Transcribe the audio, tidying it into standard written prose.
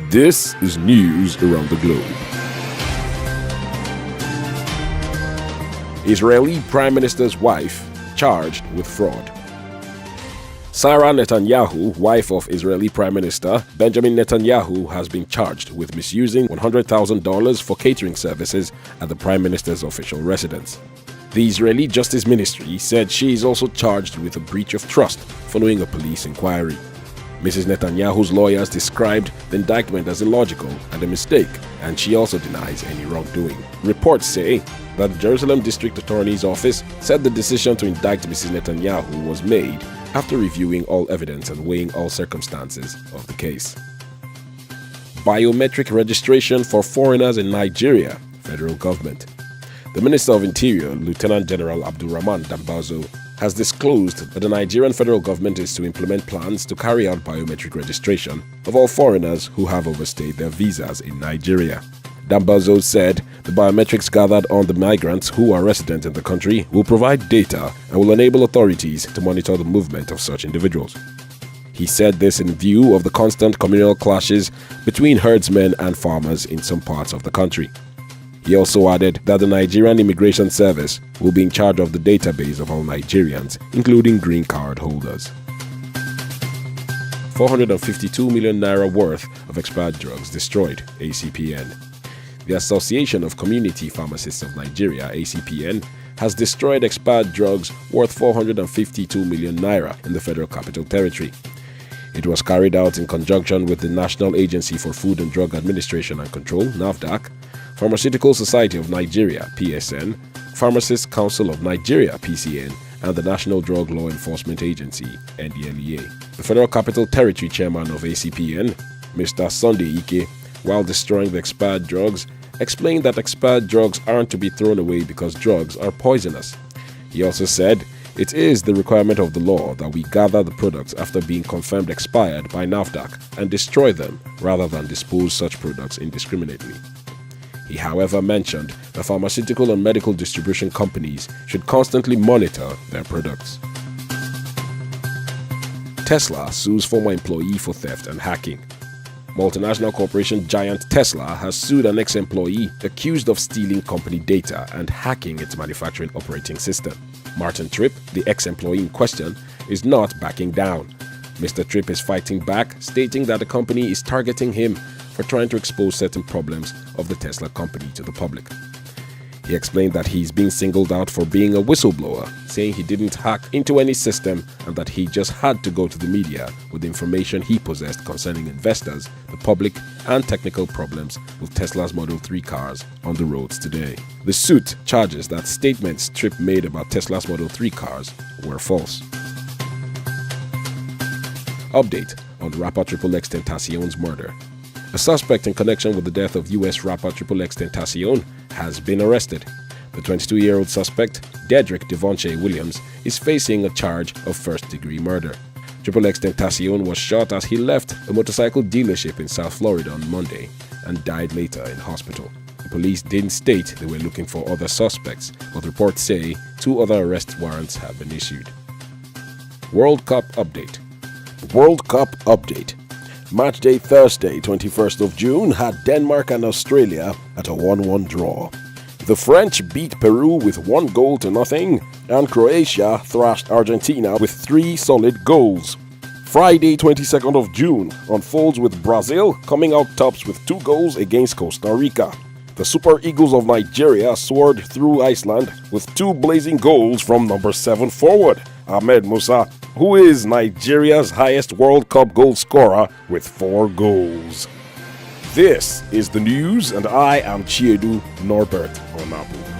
This is news around the globe. Israeli Prime Minister's wife charged with fraud. Sarah Netanyahu, wife of Israeli Prime Minister Benjamin Netanyahu, has been charged with misusing $100,000 for catering services at the Prime Minister's official residence. The Israeli Justice Ministry said she is also charged with a breach of trust following a police inquiry. Mrs. Netanyahu's lawyers described the indictment as illogical and a mistake, and she also denies any wrongdoing. Reports say that the Jerusalem District Attorney's Office said the decision to indict Mrs. Netanyahu was made after reviewing all evidence and weighing all circumstances of the case. Biometric registration for foreigners in Nigeria, federal government. The Minister of Interior, Lieutenant General Abdulrahman Dambazo, has disclosed that the Nigerian federal government is to implement plans to carry out biometric registration of all foreigners who have overstayed their visas in Nigeria. Dambazo said the biometrics gathered on the migrants who are resident in the country will provide data and will enable authorities to monitor the movement of such individuals. He said this in view of the constant communal clashes between herdsmen and farmers in some parts of the country. He also added that the Nigerian Immigration Service will be in charge of the database of all Nigerians, including green card holders. 452 million naira worth of expired drugs destroyed, ACPN. The Association of Community Pharmacists of Nigeria, ACPN, has destroyed expired drugs worth 452 million naira in the Federal Capital Territory. It was carried out in conjunction with the National Agency for Food and Drug Administration and Control, NAFDAC, Pharmaceutical Society of Nigeria, PSN, Pharmacists Council of Nigeria, PCN, and the National Drug Law Enforcement Agency, NDLEA. The Federal Capital Territory chairman of ACPN, Mr. Sunday Ike, while destroying the expired drugs, explained that expired drugs aren't to be thrown away because drugs are poisonous. He also said, it is the requirement of the law that we gather the products after being confirmed expired by NAFDAC and destroy them rather than dispose such products indiscriminately. He, however, mentioned that pharmaceutical and medical distribution companies should constantly monitor their products. Tesla sues former employee for theft and hacking. Multinational corporation giant Tesla has sued an ex-employee accused of stealing company data and hacking its manufacturing operating system. Martin Tripp, the ex-employee in question, is not backing down. Mr. Tripp is fighting back, stating that the company is targeting him for trying to expose certain problems of the Tesla company to the public. He explained that he's being singled out for being a whistleblower, saying he didn't hack into any system and that he just had to go to the media with the information he possessed concerning investors, the public, and technical problems with Tesla's Model 3 cars on the roads today. The suit charges that statements Tripp made about Tesla's Model 3 cars were false. Update on rapper XXX Tentacion's murder. A suspect in connection with the death of U.S. rapper XXX Tentacion has been arrested. The 22-year-old suspect, Dedrick Devonche Williams, is facing a charge of first-degree murder. XXX Tentacion was shot as he left a motorcycle dealership in South Florida on Monday and died later in hospital. The police didn't state they were looking for other suspects, but reports say 2 other arrest warrants have been issued. World Cup Update. World Cup Update. Matchday Thursday, 21st of June, had Denmark and Australia at a 1-1 draw. The French beat Peru with 1-0, and Croatia thrashed Argentina with 3 solid goals. Friday, 22nd of June, unfolds with Brazil coming out tops with 2 goals against Costa Rica. The Super Eagles of Nigeria soared through Iceland with 2 blazing goals from number 7 forward, Ahmed Musa, who is Nigeria's highest World Cup goal scorer with 4 goals. This is the news, and I am Chiedu Norbert Onabu.